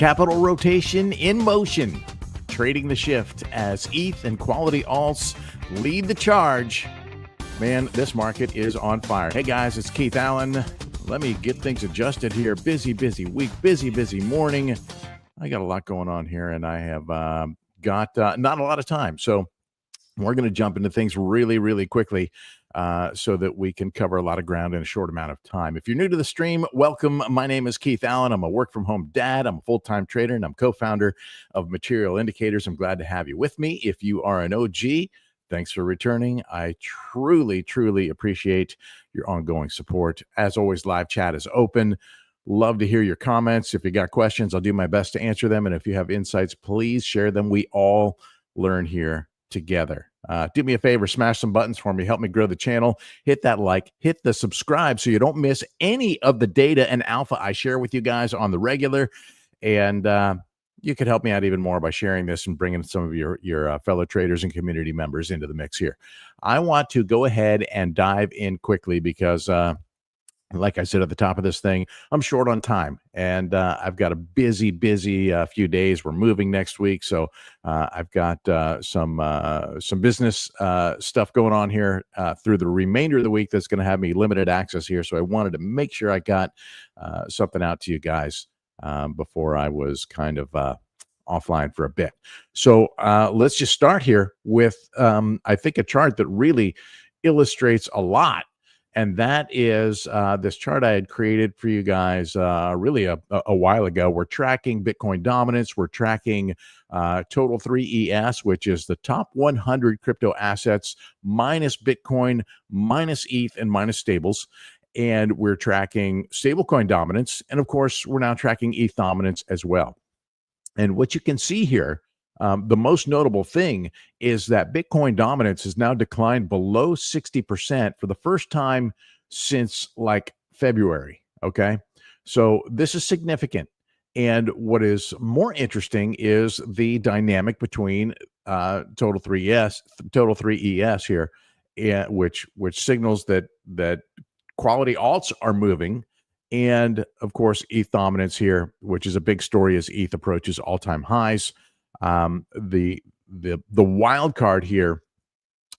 Capital rotation in motion, trading the shift as ETH and quality alts lead the charge. Man, this market is on fire. Hey guys, it's Keith Allen. Let me get things adjusted here. Busy week, busy morning. I got a lot going on here, and I have got not a lot of time. So we're going to jump into things really quickly so that we can cover a lot of ground in a short amount of time. If you're new to the stream, welcome. My name is Keith Allen. I'm a work-from-home dad. I'm a full-time trader, and I'm co-founder of Material Indicators. I'm glad to have you with me. If you are an OG, thanks for returning. I truly appreciate your ongoing support. As always, live chat is open. Love to hear your comments. If you got questions, I'll do my best to answer them. And if you have insights, please share them. We all learn here together. Do me a favor, smash some buttons for me. Help me grow the channel. Hit that like, hit the subscribe so you don't miss any of the data and alpha I share with you guys on the regular. And you could help me out even more by sharing this and bringing some of your fellow traders and community members into the mix here. I want to go ahead and dive in quickly because like I said at the top of this thing, I'm short on time, and I've got a busy few days. We're moving next week, so I've got some business stuff going on here through the remainder of the week that's going to have me limited access here. So I wanted to make sure I got something out to you guys before I was kind of offline for a bit. So let's just start here with I think a chart that really illustrates a lot. And that is this chart I had created for you guys really a while ago. We're tracking Bitcoin dominance. We're tracking total 3 ES, which is the top 100 crypto assets minus Bitcoin, minus ETH, and minus stables. And we're tracking stablecoin dominance. And of course, we're now tracking ETH dominance as well. And what you can see here, the most notable thing is that Bitcoin dominance has now declined below 60% for the first time since like February. Okay. So this is significant. And what is more interesting is the dynamic between total 3 ES here, which signals that quality alts are moving. And of course, ETH dominance here, which is a big story as ETH approaches all-time highs. The wild card here,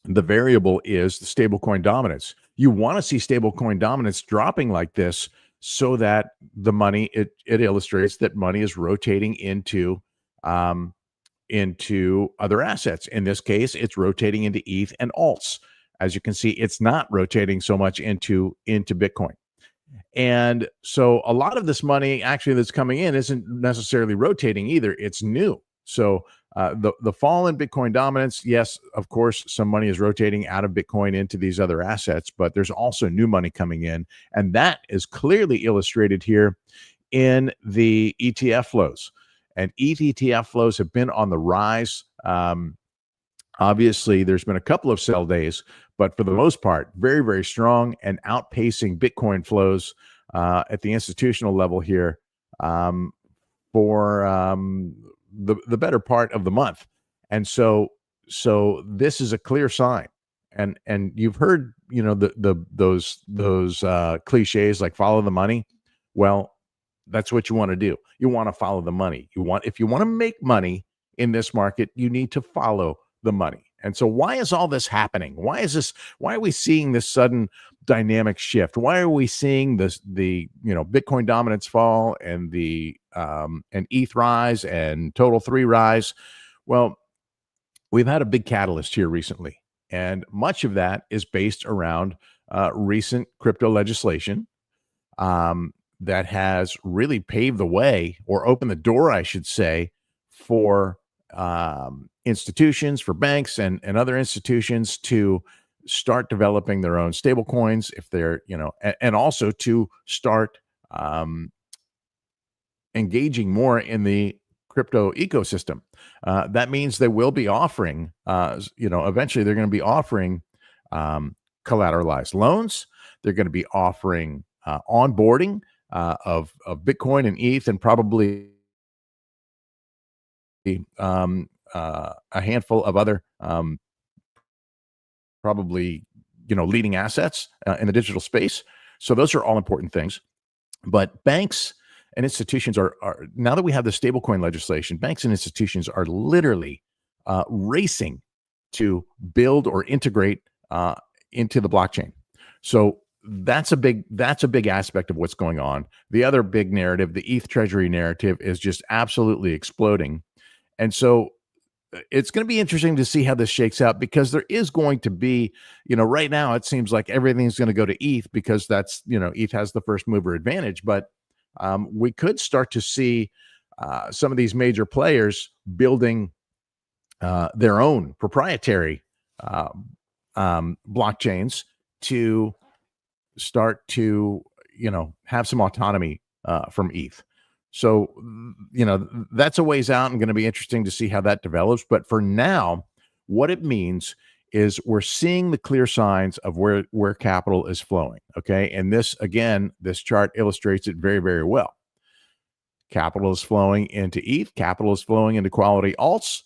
the variable is the stablecoin dominance. You want to see stablecoin dominance dropping like this so that the money, it illustrates that money is rotating into other assets. In this case, it's rotating into ETH and alts. As you can see, it's not rotating so much into Bitcoin. And so a lot of this money actually that's coming in isn't necessarily rotating either. It's new. So the fall in Bitcoin dominance, yes, of course, some money is rotating out of Bitcoin into these other assets, but there's also new money coming in. And that is clearly illustrated here in the ETF flows. And ETH ETF flows have been on the rise. Obviously, there's been a couple of sell days, but for the most part, very strong and outpacing Bitcoin flows at the institutional level here for the better part of the month. And so this is a clear sign. And you've heard, you know, those cliches like follow the money. Well, that's what you want to do. You want to follow the money. If you want to make money in this market, you need to follow the money. And so why is all this happening? Why are we seeing this sudden dynamic shift? Why are we seeing the Bitcoin dominance fall and the and ETH rise and total 3 rise? Well, we've had a big catalyst here recently, and much of that is based around recent crypto legislation that has really paved the way, or opened the door, I should say, for institutions, for banks and other institutions to start developing their own stable coins if they're, and also to start engaging more in the crypto ecosystem. That means they will be offering, eventually they're going to be offering collateralized loans. They're going to be offering onboarding of Bitcoin and ETH, and probably a handful of other probably leading assets in the digital space. So those are all important things. But banks and institutions are now that we have the stablecoin legislation, banks and institutions are literally racing to build or integrate into the blockchain. So that's a big aspect of what's going on. The other big narrative, the ETH Treasury narrative, is just absolutely exploding. And so it's going to be interesting to see how this shakes out, because there is going to be, right now it seems like everything's going to go to ETH because that's, ETH has the first mover advantage. But we could start to see some of these major players building their own proprietary blockchains to start to, have some autonomy from ETH. So, that's a ways out and going to be interesting to see how that develops. But for now, what it means is we're seeing the clear signs of where capital is flowing. Okay. And this, again, this chart illustrates it very, very well. Capital is flowing into ETH, capital is flowing into quality alts.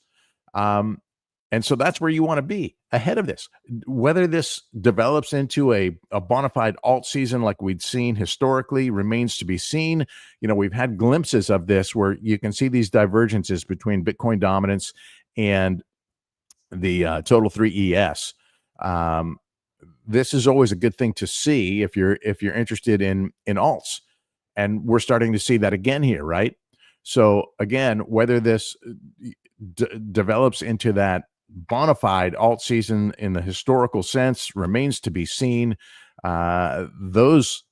And so that's where you want to be ahead of this. Whether this develops into a bona fide alt season like we'd seen historically remains to be seen. We've had glimpses of this where you can see these divergences between Bitcoin dominance and the total 3 ES. This is always a good thing to see if you're interested in alts. And we're starting to see that again here, right? So again, whether this develops into that bona fide alt season in the historical sense remains to be seen. In those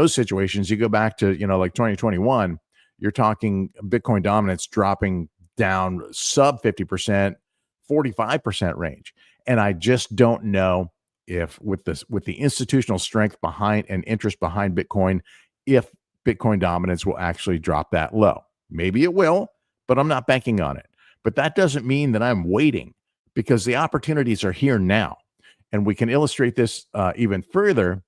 situations, you go back to, like 2021, you're talking Bitcoin dominance dropping down sub 50%, 45% range. And I just don't know if with the institutional strength behind and interest behind Bitcoin, if Bitcoin dominance will actually drop that low. Maybe it will, but I'm not banking on it. But that doesn't mean that I'm waiting, because the opportunities are here now. And we can illustrate this even further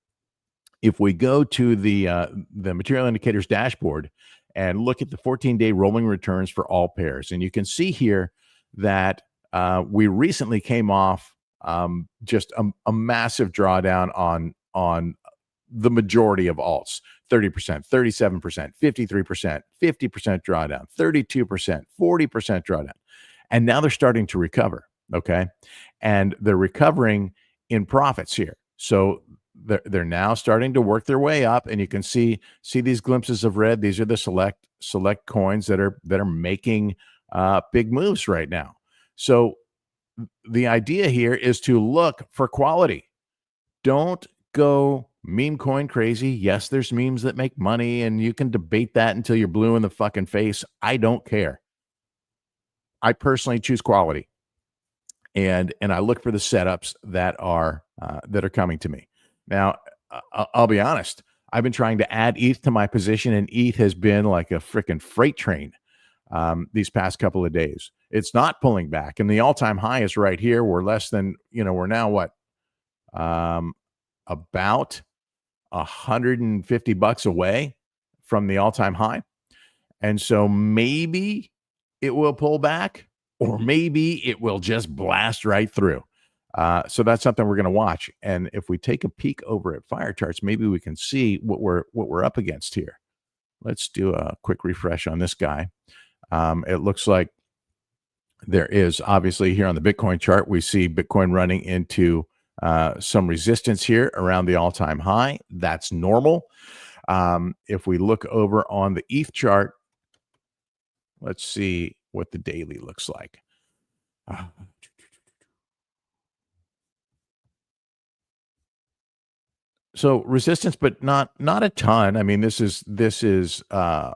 if we go to the material indicators dashboard and look at the 14-day rolling returns for all pairs. And you can see here that we recently came off just a massive drawdown on the majority of alts. 30%, 37%, 53%, 50% drawdown, 32%, 40% drawdown. And now they're starting to recover, okay? And they're recovering in profits here. So they're now starting to work their way up, and you can see these glimpses of red. These are the select coins that are making big moves right now. So the idea here is to look for quality. Don't go meme coin crazy. Yes, there's memes that make money, and you can debate that until you're blue in the fucking face. I don't care. I personally choose quality, and I look for the setups that are coming to me. Now, I'll be honest. I've been trying to add ETH to my position, and ETH has been like a freaking freight train these past couple of days. It's not pulling back, and the all-time high is right here. We're less than, we're now what, about $150 away from the all-time high, and so maybe it will pull back, or maybe it will just blast right through. So that's something we're going to watch. And if we take a peek over at Fire Charts, maybe we can see what we're up against here. Let's do a quick refresh on this guy. It looks like there is, obviously, here on the Bitcoin chart, we see Bitcoin running into some resistance here around the all-time high. That's normal. If we look over on the ETH chart, let's see what the daily looks like. So resistance, but not a ton. I mean, this is I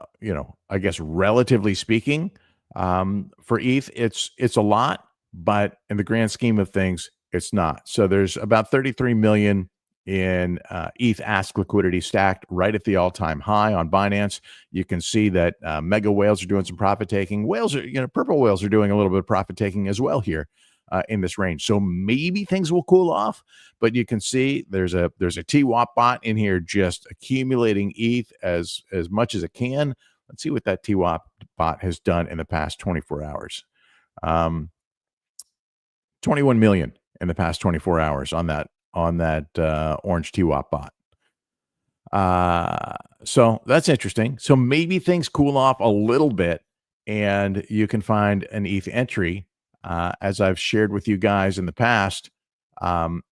guess relatively speaking, for ETH, it's a lot, but in the grand scheme of things, it's not. So there's about 33 million in ETH Ask liquidity stacked right at the all-time high on Binance. You can see that mega whales are doing some profit taking. Whales are, purple whales are doing a little bit of profit taking as well here in this range. So maybe things will cool off, but you can see there's a TWAP bot in here just accumulating ETH as much as it can. Let's see what that TWAP bot has done in the past 24 hours. 21 million in the past 24 hours on that orange TWAP bot. So that's interesting. So maybe things cool off a little bit and you can find an ETH entry. As I've shared with you guys in the past, um,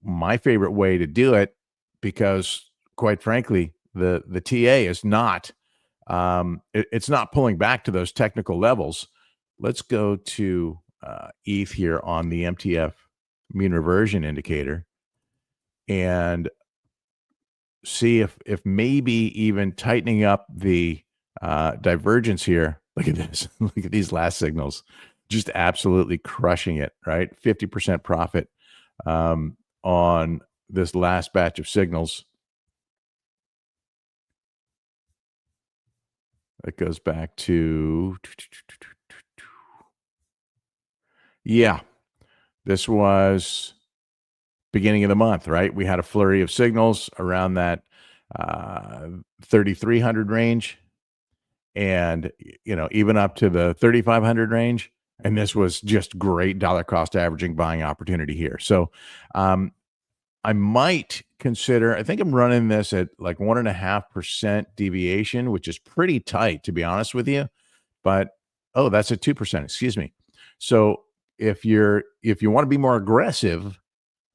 my favorite way to do it, because quite frankly, the TA is not it's not pulling back to those technical levels. Let's go to ETH here on the MTF mean reversion indicator and see if maybe even tightening up the divergence here. Look at this. Look at these last signals. Just absolutely crushing it, right? 50% profit on this last batch of signals. That goes back to, yeah, this was beginning of the month, right? We had a flurry of signals around that 3,300 range and, even up to the 3,500 range. And this was just great dollar cost averaging buying opportunity here. So I might consider, I think I'm running this at like 1.5% deviation, which is pretty tight, to be honest with you. But, oh, that's at 2%, excuse me. So if you want to be more aggressive,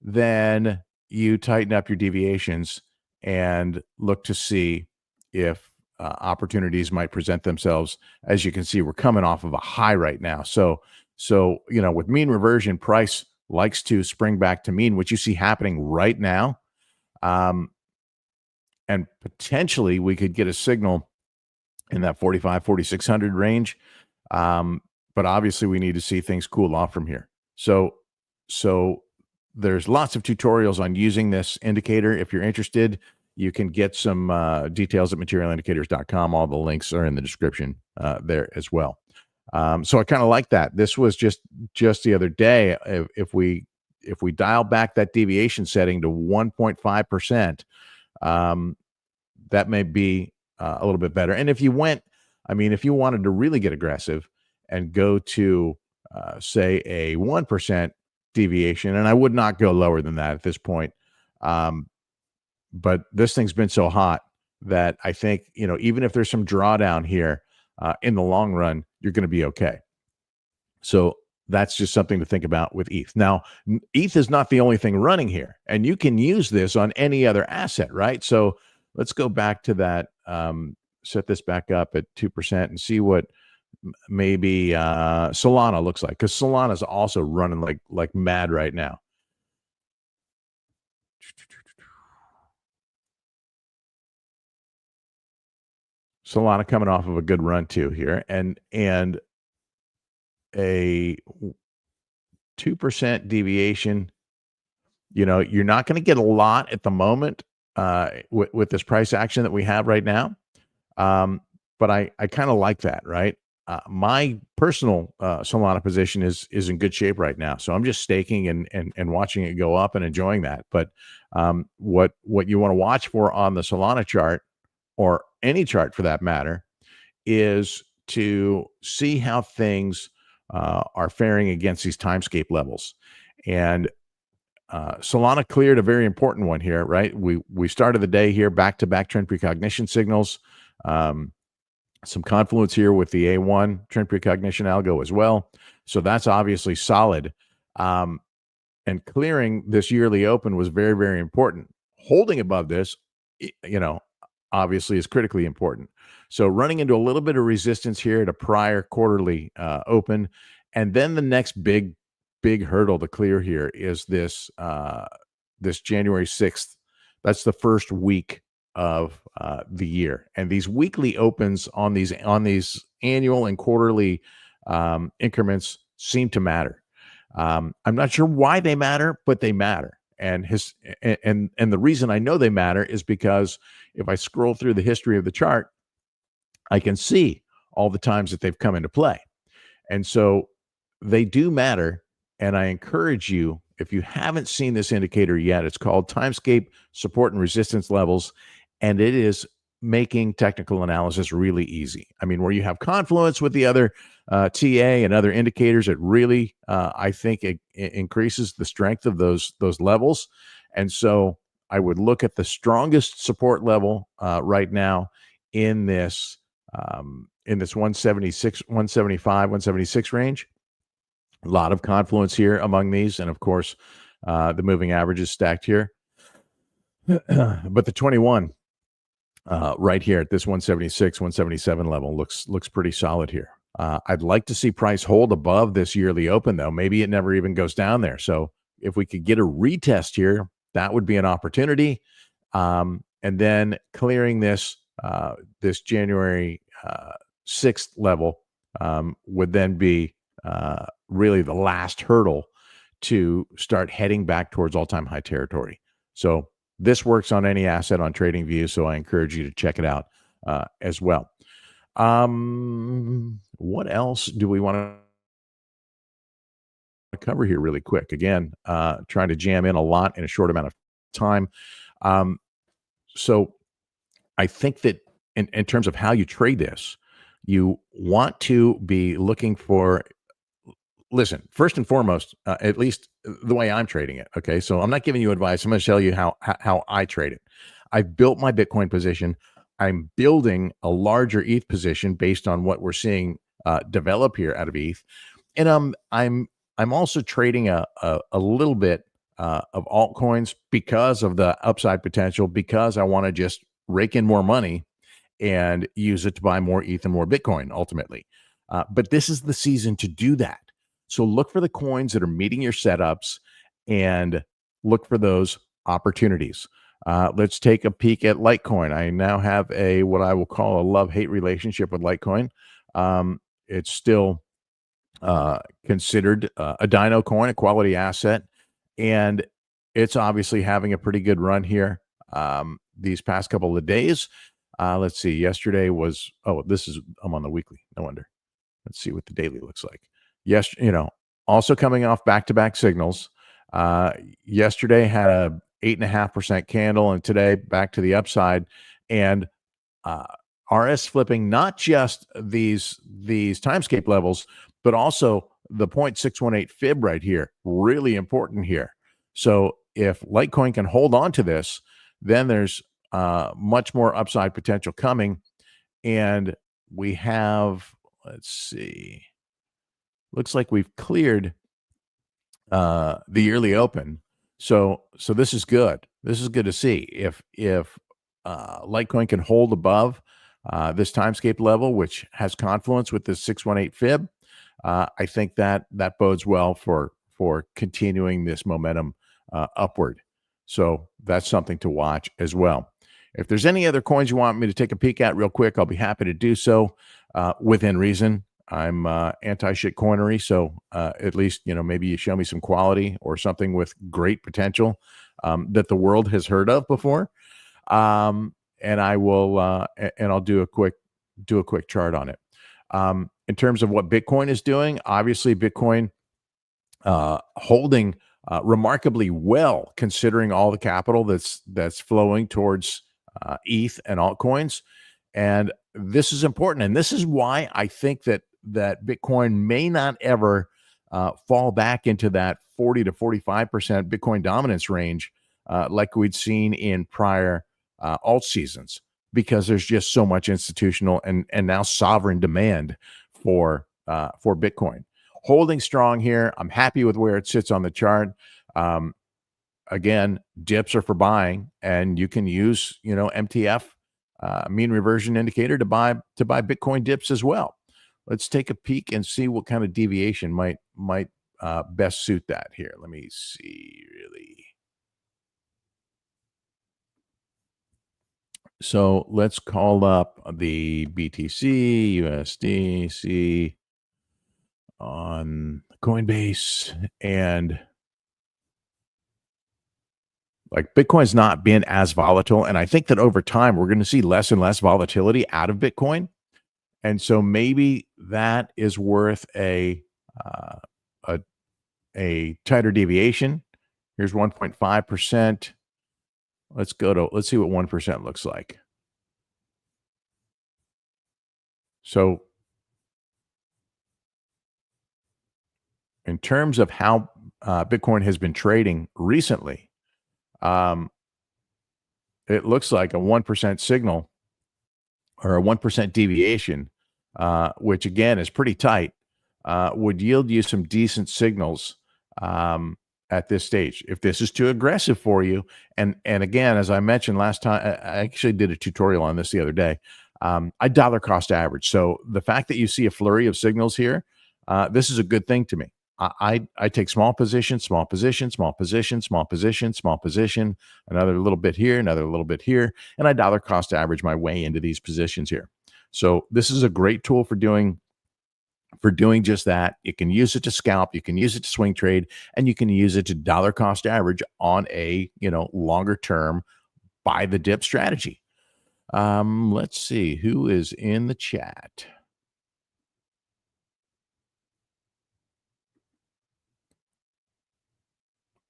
then you tighten up your deviations and look to see if opportunities might present themselves. As you can see, we're coming off of a high right now. So with mean reversion, price likes to spring back to mean, which you see happening right now. And potentially we could get a signal in that 4,600 range. But obviously we need to see things cool off from here. So there's lots of tutorials on using this indicator. If you're interested, you can get some details at materialindicators.com. All the links are in the description there as well. So I kind of like that. This was just the other day. If we dial back that deviation setting to 1.5%, that may be a little bit better. And if you wanted to really get aggressive and go to say a 1% deviation, and I would not go lower than that at this point. But this thing's been so hot that I think, even if there's some drawdown here, in the long run, you're going to be okay. So that's just something to think about with ETH. Now, ETH is not the only thing running here, and you can use this on any other asset, right? So let's go back to that, set this back up at 2% and see what maybe Solana looks like, because Solana is also running like mad right now. Solana coming off of a good run too here, and a 2% deviation. You're not going to get a lot at the moment with this price action that we have right now. But I kind of like that, right? My personal Solana position is in good shape right now, so I'm just staking and watching it go up and enjoying that. But what you want to watch for on the Solana chart, or any chart for that matter, is to see how things are faring against these timescape levels. And Solana cleared a very important one here, right? We started the day here back-to-back trend precognition signals. Some confluence here with the A1 trend precognition algo as well. So that's obviously solid. And clearing this yearly open was very, very important. Holding above this, obviously is critically important. So running into a little bit of resistance here at a prior quarterly open. And then the next big hurdle to clear here is this January 6th. That's the first week of the year. And these weekly opens on these annual and quarterly increments seem to matter. I'm not sure why they matter, but they matter. And the reason I know they matter is because if I scroll through the history of the chart, I can see all the times that they've come into play. And so they do matter. And I encourage you, if you haven't seen this indicator yet, it's called Timescape Support and Resistance Levels, and it is making technical analysis really easy. I mean, where you have confluence with the other TA and other indicators, it really, I think, it increases the strength of those levels. And so I would look at the strongest support level right now in this 176, 175, 176 range. A lot of confluence here among these, and of course, the moving average is stacked here. But the 21 right here at this 176, 177 level looks pretty solid here. I'd like to see price hold above this yearly open, though. Maybe it never even goes down there. So if we could get a retest here, that would be an opportunity. And then clearing this January 6th level would then be really the last hurdle to start heading back towards all-time high territory. So this works on any asset on TradingView, so I encourage you to check it out as well. What else do we want to cover here really quick? Again, trying to jam in a lot in a short amount of time. So I think that in terms of how you trade this, you want to be looking for, listen, first and foremost, at least the way I'm trading it. Okay. So I'm not giving you advice. I'm going to tell you how I trade it. I've built my Bitcoin position. I'm building a larger ETH position based on what we're seeing develop here out of ETH. And I'm also trading a little bit of altcoins because of the upside potential, because I want to just rake in more money and use it to buy more ETH and more Bitcoin ultimately. But this is the season to do that. So look for the coins that are meeting your setups and look for those opportunities. Let's take a peek at Litecoin. I now have what I will call a love-hate relationship with Litecoin. It's still considered a dino coin, a quality asset, and it's obviously having a pretty good run here these past couple of days. Let's see. Yesterday was, I'm on the weekly. No wonder. Let's see what the daily looks like. Yes, also coming off back-to-back signals. Yesterday had a 8.5% candle, and today back to the upside. And RS flipping not just these timescape levels, but also the 0.618 fib right here. Really important here. So if Litecoin can hold on to this, then there's much more upside potential coming. And we have, let's see, looks like we've cleared the yearly open. So this is good. This is good to see. If Litecoin can hold above this timescape level, which has confluence with this 618 fib, I think that bodes well for continuing this momentum upward. So that's something to watch as well. If there's any other coins you want me to take a peek at real quick, I'll be happy to do so within reason. I'm anti-shit coinery, so at least maybe you show me some quality or something with great potential that the world has heard of before, and I will and I'll do a quick chart on it. In terms of what Bitcoin is doing, obviously Bitcoin holding remarkably well considering all the capital that's flowing towards ETH and altcoins, and this is important, and this is why I think that Bitcoin may not ever fall back into that 40 to 45% Bitcoin dominance range like we'd seen in prior alt seasons, because there's just so much institutional and now sovereign demand for Bitcoin. Holding strong here. I'm happy with where it sits on the chart. Again, dips are for buying, and you can use MTF mean reversion indicator to buy Bitcoin dips as well. Let's take a peek and see what kind of deviation might best suit that here. Let me see, really. So let's call up the BTC USDC on Coinbase, and like Bitcoin's not been as volatile, and I think that over time we're going to see less and less volatility out of Bitcoin. And so maybe that is worth a tighter deviation. Here's 1.5%. Let's see what 1% looks like. So in terms of how Bitcoin has been trading recently, it looks like a 1% signal or a 1% deviation, which again is pretty tight, would yield you some decent signals at this stage. If this is too aggressive for you, and again, as I mentioned last time, I actually did a tutorial on this the other day. I dollar cost average. So the fact that you see a flurry of signals here, this is a good thing to me. I take small position, small position, small position, small position, small position, another little bit here, another little bit here, and I dollar cost average my way into these positions here. So this is a great tool for doing just that. You can use it to scalp, you can use it to swing trade, and you can use it to dollar cost average on a longer term buy the dip strategy. Let's see who is in the chat.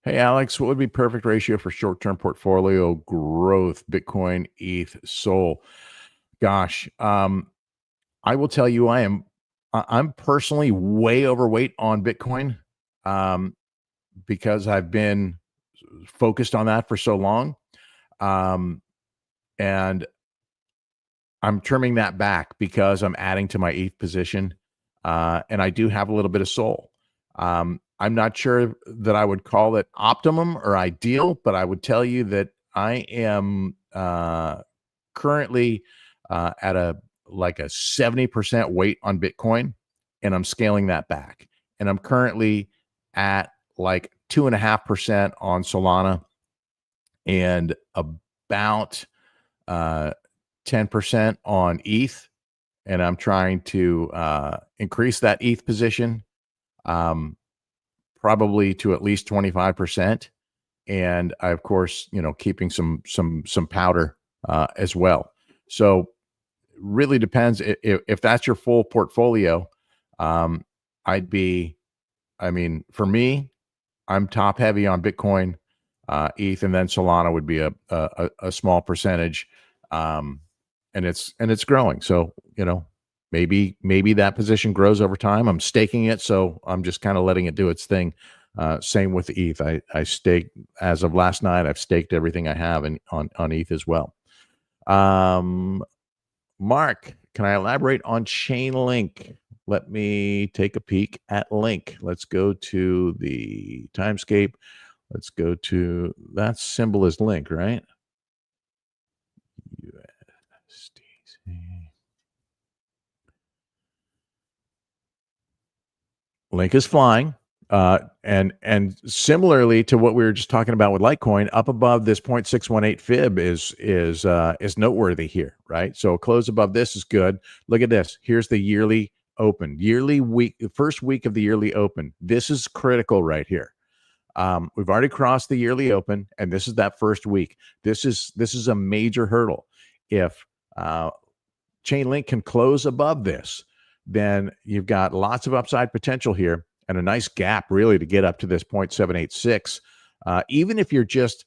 Hey, Alex, what would be perfect ratio for short-term portfolio growth? Bitcoin, ETH, Sol. Gosh, I will tell you, I'm personally way overweight on Bitcoin because I've been focused on that for so long, and I'm trimming that back because I'm adding to my ETH position, and I do have a little bit of Sol. I'm not sure that I would call it optimum or ideal, but I would tell you that I am currently at a 70% weight on Bitcoin, and I'm scaling that back. And I'm currently at like 2.5% on Solana and about 10% on ETH. And I'm trying to increase that ETH position. Probably to at least 25%. And I, of course, keeping some powder as well. So really depends if that's your full portfolio. For me, I'm top heavy on Bitcoin, ETH, and then Solana would be a small percentage. And it's growing. So, maybe that position grows over time. I'm staking it, so I'm just kind of letting it do its thing. Same with ETH. I staked, as of last night, I've staked everything I have on ETH as well. Mark, can I elaborate on Chainlink? Let me take a peek at Link. Let's go to the timescape. Let's go to that symbol is Link, right? Link is flying. And similarly to what we were just talking about with Litecoin, up above this 0.618 fib is noteworthy here, right? So a close above this is good. Look at this. Here's the yearly open, first week of the yearly open. This is critical right here. We've already crossed the yearly open, and this is that first week. This is a major hurdle. If Chainlink can close above this, then you've got lots of upside potential here and a nice gap really to get up to this 0.786. Even if you're just,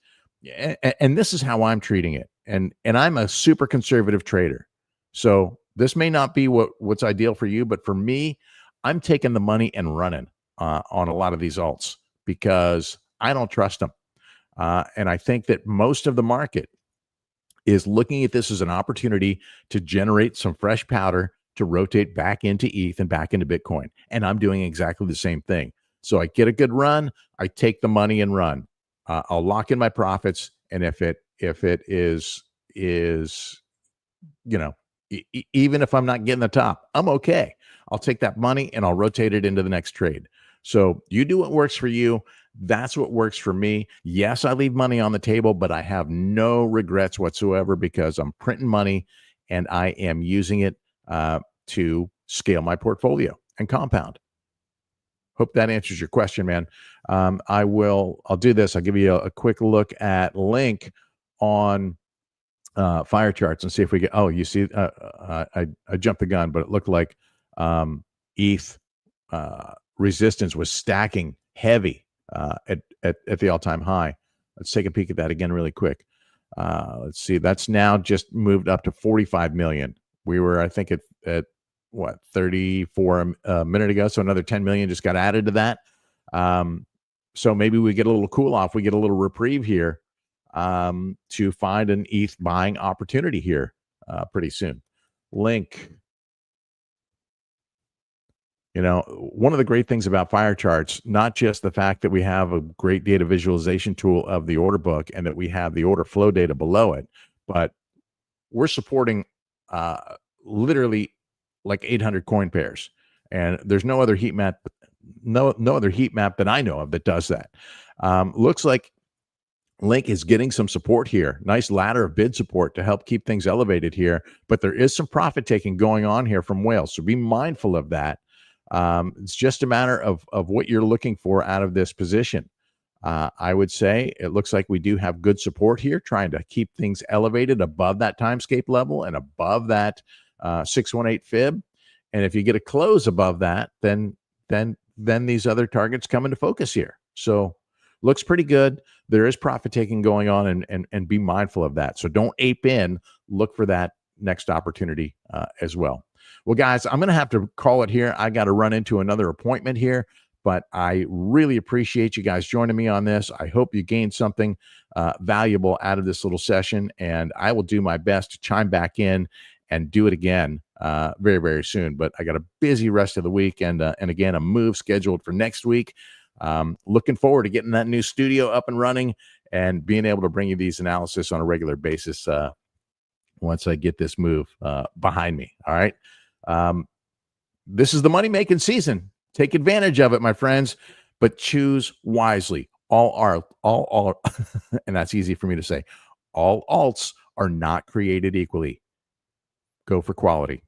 and this is how I'm treating it. And I'm a super conservative trader. So this may not be what's ideal for you, but for me, I'm taking the money and running on a lot of these alts because I don't trust them. And I think that most of the market is looking at this as an opportunity to generate some fresh powder to rotate back into ETH and back into Bitcoin. And I'm doing exactly the same thing. So I get a good run, I take the money and run. I'll lock in my profits. And if it is, even if I'm not getting the top, I'm okay. I'll take that money and I'll rotate it into the next trade. So you do what works for you. That's what works for me. Yes, I leave money on the table, but I have no regrets whatsoever because I'm printing money and I am using it to scale my portfolio and compound. Hope that answers your question, man. I'll do this. I'll give you a quick look at Link on fire charts and see if we get, you see, I jumped the gun, but it looked like ETH resistance was stacking heavy at the all-time high. Let's take a peek at that again really quick. Let's see. That's now just moved up to 45 million. We were, I think, at what, 34 a minute ago. So another 10 million just got added to that. So maybe we get a little cool off. We get a little reprieve here. to find an ETH buying opportunity here pretty soon. Link. One of the great things about Fire Charts, not just the fact that we have a great data visualization tool of the order book and that we have the order flow data below it, but we're supporting uh, literally like 800 coin pairs, and there's no other heat map, no other heat map that I know of that does that. Looks like Link is getting some support here. Nice ladder of bid support to help keep things elevated here, but there is some profit taking going on here from whales, so be mindful of that. It's just a matter of what you're looking for out of this position. I would say it looks like we do have good support here, trying to keep things elevated above that timescape level and above that 618 fib. And if you get a close above that, then these other targets come into focus here. So looks pretty good. There is profit taking going on, and be mindful of that. So don't ape in. Look for that next opportunity as well. Well, guys, I'm going to have to call it here. I got to run into another appointment here, but I really appreciate you guys joining me on this. I hope you gained something valuable out of this little session, and I will do my best to chime back in and do it again very, very soon. But I got a busy rest of the week, and again, a move scheduled for next week. Looking forward to getting that new studio up and running and being able to bring you these analysis on a regular basis once I get this move behind me. All right. This is the money making season. Take advantage of it, my friends, but choose wisely. All, and that's easy for me to say. All alts are not created equally. Go for quality.